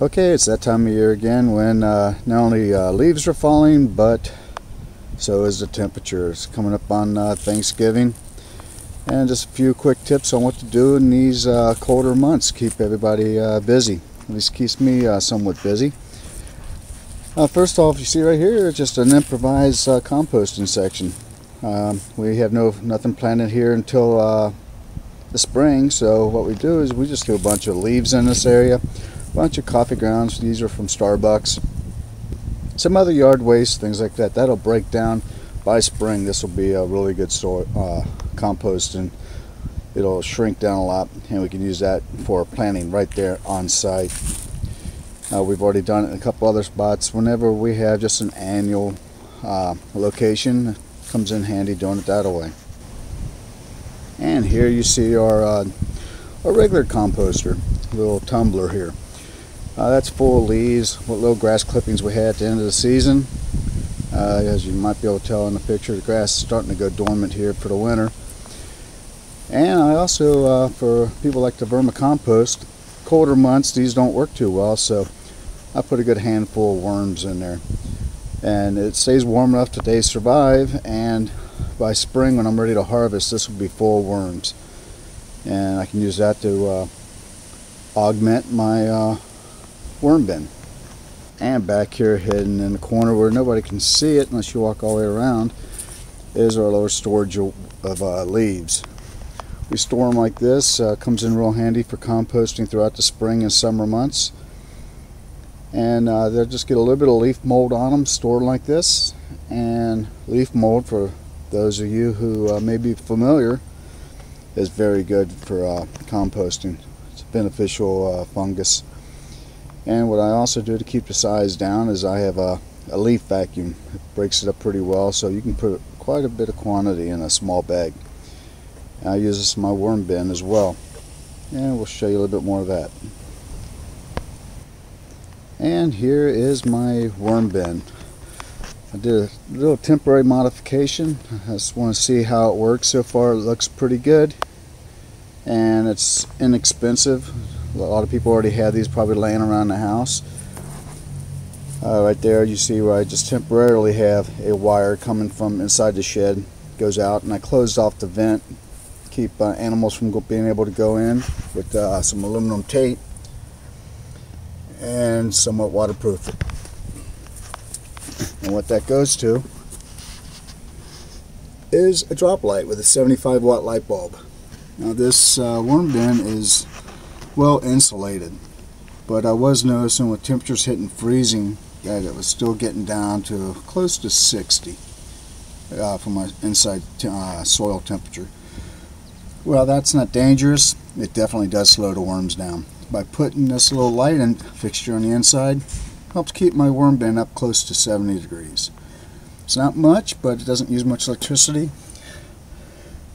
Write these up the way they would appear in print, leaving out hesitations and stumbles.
Okay, it's that time of year again when not only leaves are falling, but so is the temperature. It's coming up on Thanksgiving, and just a few quick tips on what to do in these colder months. Keep everybody busy. At least keeps me somewhat busy. First off, you see right here, just an improvised composting section. We have nothing planted here until the spring, so what we do is we just do a bunch of leaves in this area. Bunch of coffee grounds. These are from Starbucks. Some other yard waste, things like that. That'll break down by spring. This will be a really good compost, and it'll shrink down a lot, and we can use that for planting right there on site. We've already done it in a couple other spots. Whenever we have just an annual location, it comes in handy doing it that way. And here you see our regular composter, little tumbler here. That's full of leaves, what little grass clippings we had at the end of the season. As you might be able to tell in the picture, the grass is starting to go dormant here for the winter. And I also, for people like to vermicompost, colder months, these don't work too well, so I put a good handful of worms in there. And it stays warm enough that they survive, and by spring when I'm ready to harvest, this will be full of worms. And I can use that to augment my worm bin. And back here, hidden in the corner where nobody can see it unless you walk all the way around, is our lower storage of leaves. We store them like this. Comes in real handy for composting throughout the spring and summer months. And they'll just get a little bit of leaf mold on them, stored like this. And leaf mold, for those of you who may be familiar, is very good for composting. It's a beneficial fungus. And what I also do to keep the size down is I have a leaf vacuum. It breaks it up pretty well, so you can put quite a bit of quantity in a small bag. I use this in my worm bin as well, and we'll show you a little bit more of that. And here is my worm bin. I did a little temporary modification. I just want to see how it works. So far it looks pretty good, and it's inexpensive. A lot of people already have these probably laying around the house. Right there you see where I just temporarily have a wire coming from inside the shed, goes out, and I closed off the vent, keep animals from being able to go in with some aluminum tape and somewhat waterproof it. And what that goes to is a drop light with a 75-watt light bulb. Now this worm bin is well insulated, but I was noticing with temperatures hitting freezing that it was still getting down to close to 60 for my inside soil temperature. Well, that's not dangerous. It definitely does slow the worms down. By putting this little light fixture on the inside, helps keep my worm bin up close to 70 degrees. It's not much, but it doesn't use much electricity.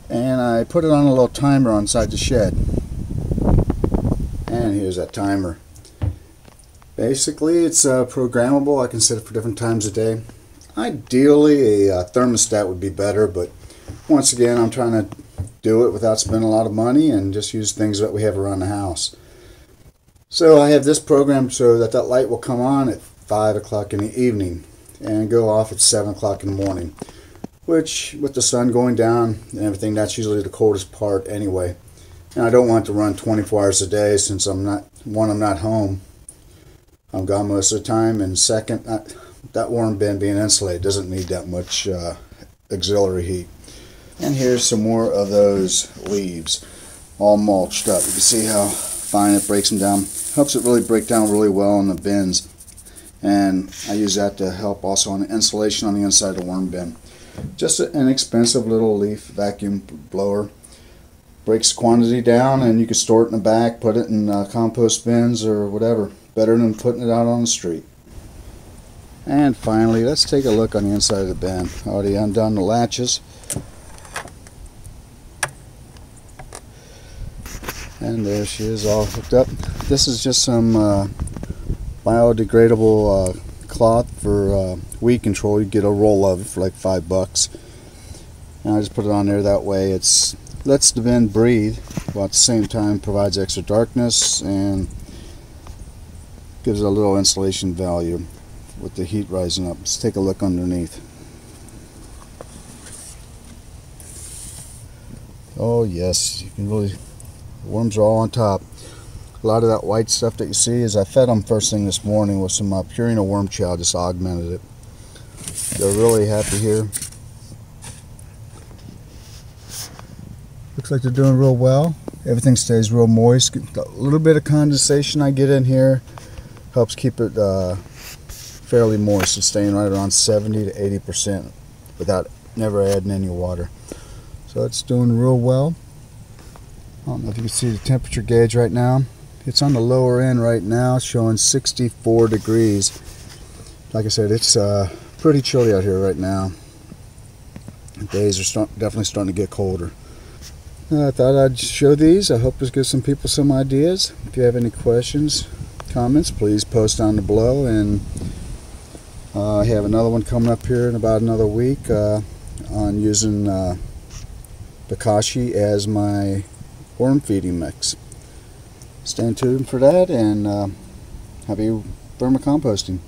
And I put it on a little timer inside the shed. And here's that timer. Basically, it's programmable. I can set it for different times of day. Ideally, a thermostat would be better, but once again, I'm trying to do it without spending a lot of money and just use things that we have around the house. So I have this programmed so that light will come on at 5 o'clock in the evening and go off at 7 o'clock in the morning, which with the sun going down and everything, that's usually the coldest part anyway. And I don't want to run 24 hours a day since I'm not home. I'm gone most of the time, and second, that worm bin being insulated doesn't need that much auxiliary heat. And here's some more of those leaves, all mulched up. You can see how fine it breaks them down. Helps it really break down really well in the bins. And I use that to help also on the insulation on the inside of the worm bin. Just an inexpensive little leaf vacuum blower. Breaks quantity down, and you can store it in the back, put it in compost bins or whatever. Better than putting it out on the street. And finally, let's take a look on the inside of the bin. Already undone the latches. And there she is, all hooked up. This is just some biodegradable cloth for weed control. You get a roll of it for like $5. And I just put it on there that way. It lets the bin breathe, while at the same time provides extra darkness and Gives it a little insulation value with the heat rising up. Let's take a look underneath. Oh yes, you can really, the worms are all on top. A lot of that white stuff that you see is I fed them first thing this morning with some Purina worm chow, just augmented it. They're really happy here. Looks like they're doing real well. Everything stays real moist. A little bit of condensation I get in here helps keep it fairly moist. It's staying right around 70 to 80% without never adding any water. So it's doing real well. I don't know if you can see the temperature gauge right now. It's on the lower end right now, showing 64 degrees. Like I said, it's pretty chilly out here right now. The days are definitely starting to get colder. I thought I'd show these. I hope this gives some people some ideas. If you have any questions, comments, please post down below. And I have another one coming up here in about another week on using Bokashi as my worm feeding mix. Stay tuned for that, and happy vermicomposting.